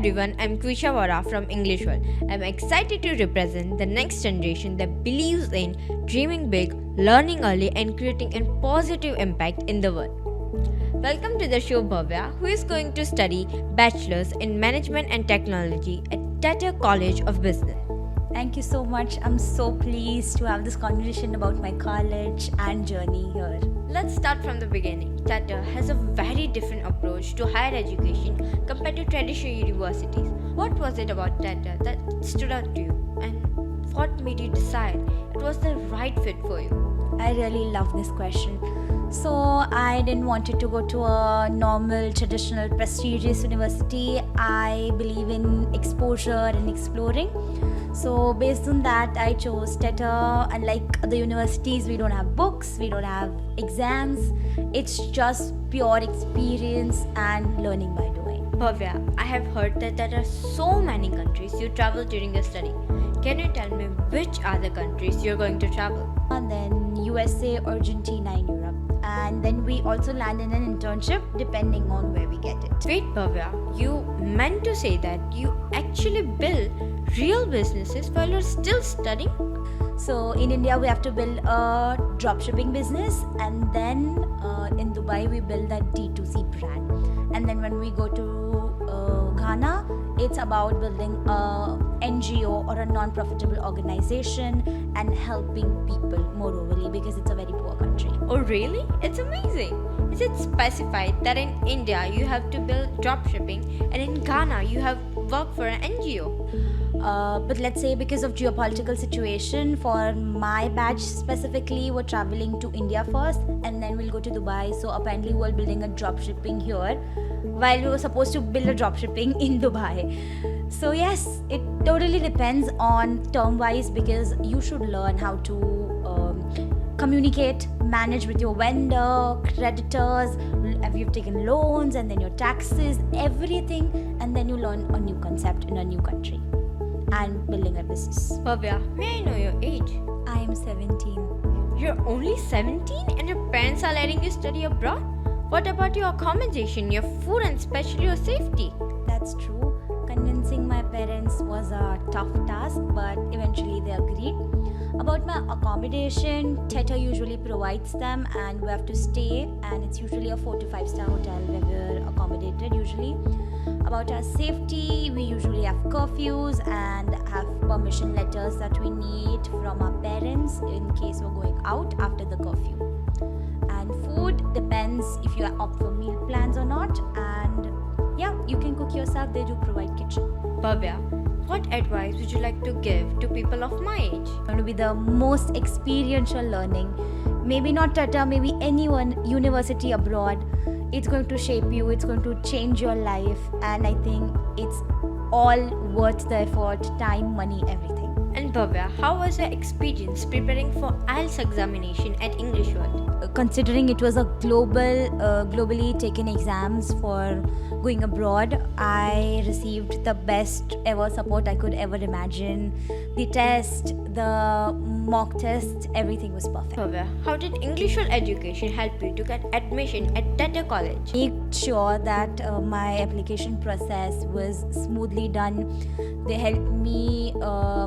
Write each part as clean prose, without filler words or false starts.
everyone, I'm Kwisha Vora from English World. I'm excited to represent the next generation that believes in dreaming big, learning early, and creating a positive impact in the world. Welcome to the show, Bhavya, who is going to study Bachelor's in Management and Technology at Tata College of Business. Thank you so much. I'm so pleased to have this conversation about my college and journey here. Let's start from the beginning. Tata has a very different approach to higher education compared to traditional universities. What was it about Tata that stood out to you, and what made you decide it was the right fit for you? I really love this question. So I didn't want it to go to a normal, traditional, prestigious university. I believe in exposure and exploring. So based on that, I chose Tata. Unlike the universities, we don't have books, we don't have exams. It's just pure experience and learning by doing. Bhavya, I have heard that there are so many countries you travel during your study. Can you tell me which are the countries you're going to travel? And then USA, Argentina, and Europe. And then we also land in an internship depending on where we get it. Wait, Bhavya, you meant to say that you actually build real businesses while you're still studying? So in India, we have to build a dropshipping business, and then in Dubai, we build that D2C brand. And then when we go to Ghana, it's about building a NGO or a non-profitable organization and helping people more overly because it's a very poor country. Oh, really? It's amazing. Is it specified that in India you have to build dropshipping and in Ghana you have work for an NGO? But let's say because of geopolitical situation, for my batch specifically, we're traveling to India first and then we'll go to Dubai. So apparently we're building a dropshipping here while we were supposed to build a dropshipping in Dubai. So yes, it totally depends on term-wise because you should learn how to communicate, manage with your vendor, creditors, if you've taken loans and then your taxes, everything, and then you learn a new concept in a new country and building a business. Bhavya, may I know your age? I am 17. You're only 17 and your parents are letting you study abroad? What about your accommodation, your food, and especially your safety? That's true. Convincing my parents was a tough task, but eventually they agreed. About my accommodation, Tata usually provides them and we have to stay, and it's usually a 4 to 5 star hotel where we're accommodated usually. About our safety, we usually have curfews and have permission letters that we need from our parents in case we're going out after the curfew. And food depends if you opt for meal plans or not, and yeah, you can cook yourself, they do provide kitchen. Bhavya, what advice would you like to give to people of my age? Going to be the most experiential learning. Maybe not Tata, maybe anyone, university abroad. It's going to shape you, it's going to change your life, and I think it's all worth the effort, time, money, everything. And Bhavya, how was your experience preparing for IELTS examination at English World? Considering it was a globally taken exams for going abroad, I received the best ever support I could ever imagine. The test, the mock test, everything was perfect. Bhavya, how did English World education help you to get admission at Tata College? Make sure that my application process was smoothly done. They helped me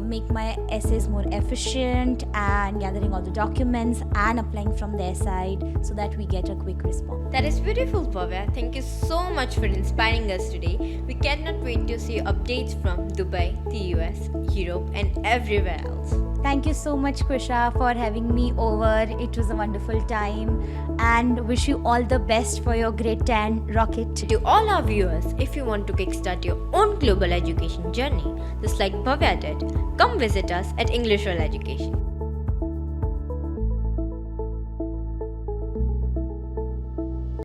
make my essays more efficient and gathering all the documents and applying from their side so that we get a quick response. That is beautiful, Bhavya. Thank you so much for inspiring us today. We cannot wait to see updates from Dubai, the US, Europe, and everywhere else. Thank you so much, Kwisha, for having me over. It was a wonderful time and wish you all the best for your grade 10 rocket. To all our viewers, if you want to kickstart your own global education journey, just like Bhavya did, come visit us at English World Education.